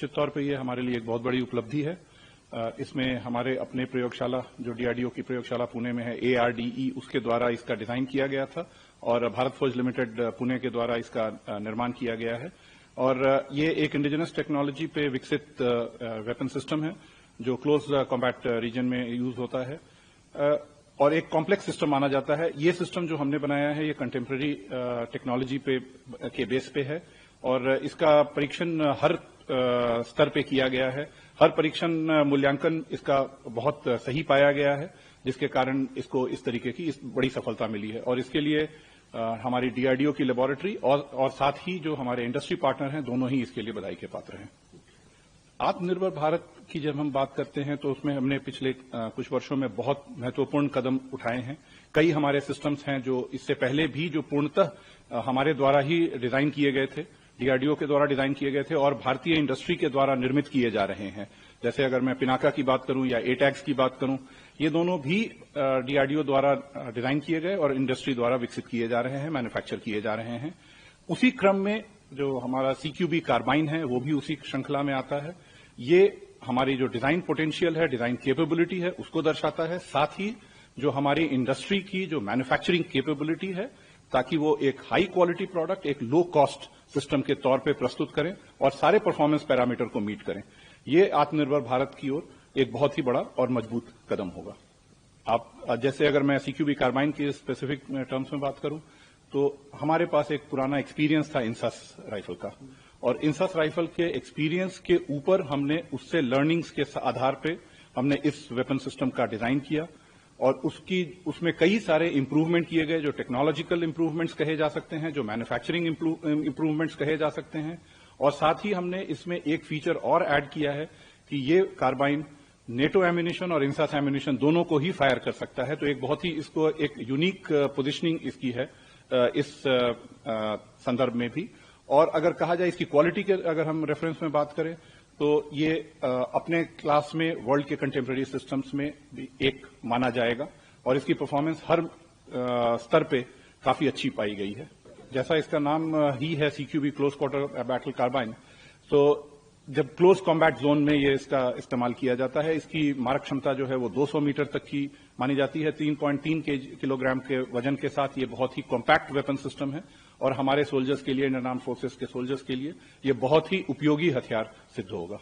निश्चित तौर पे ये हमारे लिए एक बहुत बड़ी उपलब्धि है। इसमें हमारे अपने प्रयोगशाला जो डीआरडीओ की प्रयोगशाला पुणे में है ARDE उसके द्वारा इसका डिजाइन किया गया था और भारत फौज लिमिटेड पुणे के द्वारा इसका निर्माण किया गया है। और ये एक इंडिजिनस टेक्नोलॉजी पे विकसित वेपन सिस्टम है जो क्लोज कॉम्बैट रीजन में यूज होता है और एक कॉम्प्लेक्स सिस्टम माना जाता है। ये सिस्टम जो हमने बनाया है ये कंटेम्प्रेरी टेक्नोलॉजी के बेस पे है और इसका परीक्षण हर स्तर पे किया गया है। हर परीक्षण मूल्यांकन इसका बहुत सही पाया गया है जिसके कारण इसको इस तरीके की बड़ी सफलता मिली है और इसके लिए हमारी डीआरडीओ की लेबोरेटरी और साथ ही जो हमारे इंडस्ट्री पार्टनर हैं दोनों ही इसके लिए बधाई के पात्र हैं। आत्मनिर्भर भारत की जब हम बात करते हैं तो उसमें हमने पिछले कुछ वर्षों में बहुत महत्वपूर्ण कदम उठाए हैं। कई हमारे सिस्टम्स हैं जो इससे पहले भी जो पूर्णतः हमारे द्वारा ही डिजाइन किए गए थे, डीआरडीओ के द्वारा डिजाइन किए गए थे और भारतीय इंडस्ट्री के द्वारा निर्मित किए जा रहे हैं। जैसे अगर मैं पिनाका की बात करूं या एटैक्स की बात करूं, ये दोनों भी डीआरडीओ द्वारा डिजाइन किए गए और इंडस्ट्री द्वारा विकसित किए जा रहे हैं, मैन्युफैक्चर किए जा रहे हैं। उसी क्रम में जो हमारा CQB कार्बाइन है वो भी उसी श्रृंखला में आता है। ये हमारी जो डिजाइन पोटेंशियल है, डिजाइन कैपेबिलिटी है उसको दर्शाता है, साथ ही जो हमारी इंडस्ट्री की जो मैन्युफैक्चरिंग कैपेबिलिटी है ताकि वो एक हाई क्वालिटी प्रोडक्ट एक लो कॉस्ट सिस्टम के तौर पे प्रस्तुत करें और सारे परफॉर्मेंस पैरामीटर को मीट करें। ये आत्मनिर्भर भारत की ओर एक बहुत ही बड़ा और मजबूत कदम होगा। आप जैसे अगर मैं CQB कार्बाइन के स्पेसिफिक टर्म्स में बात करूं तो हमारे पास एक पुराना एक्सपीरियंस था इंसास राइफल का और इंसास राइफल के एक्सपीरियंस के ऊपर हमने उससे लर्निंग्स के आधार पे हमने इस वेपन सिस्टम का डिजाइन किया और उसमें कई सारे इंप्रूवमेंट किए गए जो टेक्नोलॉजिकल इंप्रूवमेंट्स कहे जा सकते हैं, जो मैन्युफैक्चरिंग इंप्रूवमेंट्स कहे जा सकते हैं और साथ ही हमने इसमें एक फीचर और ऐड किया है कि ये कार्बाइन नेटो एम्यूनिशन और इंसास एम्यूनिशन दोनों को ही फायर कर सकता है। तो एक बहुत ही इसको एक यूनिक पोजिशनिंग इसकी है इस संदर्भ में भी। और अगर कहा जाए इसकी क्वालिटी के अगर हम रेफरेंस में बात करें तो ये अपने क्लास में वर्ल्ड के कंटेम्प्रेरी सिस्टम्स में भी एक माना जाएगा और इसकी परफॉर्मेंस हर स्तर पे काफी अच्छी पाई गई है। जैसा इसका नाम ही है CQB close quarter battle carbine, तो जब क्लोज कॉम्बैट जोन में ये इसका इस्तेमाल किया जाता है, इसकी मारक क्षमता जो है वो 200 मीटर तक की मानी जाती है। 3.3 किलोग्राम के वजन के साथ ये बहुत ही कॉम्पैक्ट वेपन सिस्टम है और हमारे सोल्जर्स के लिए, इंडियन आर्म्ड फोर्सेस के सोल्जर्स के लिए ये बहुत ही उपयोगी हथियार सिद्ध होगा।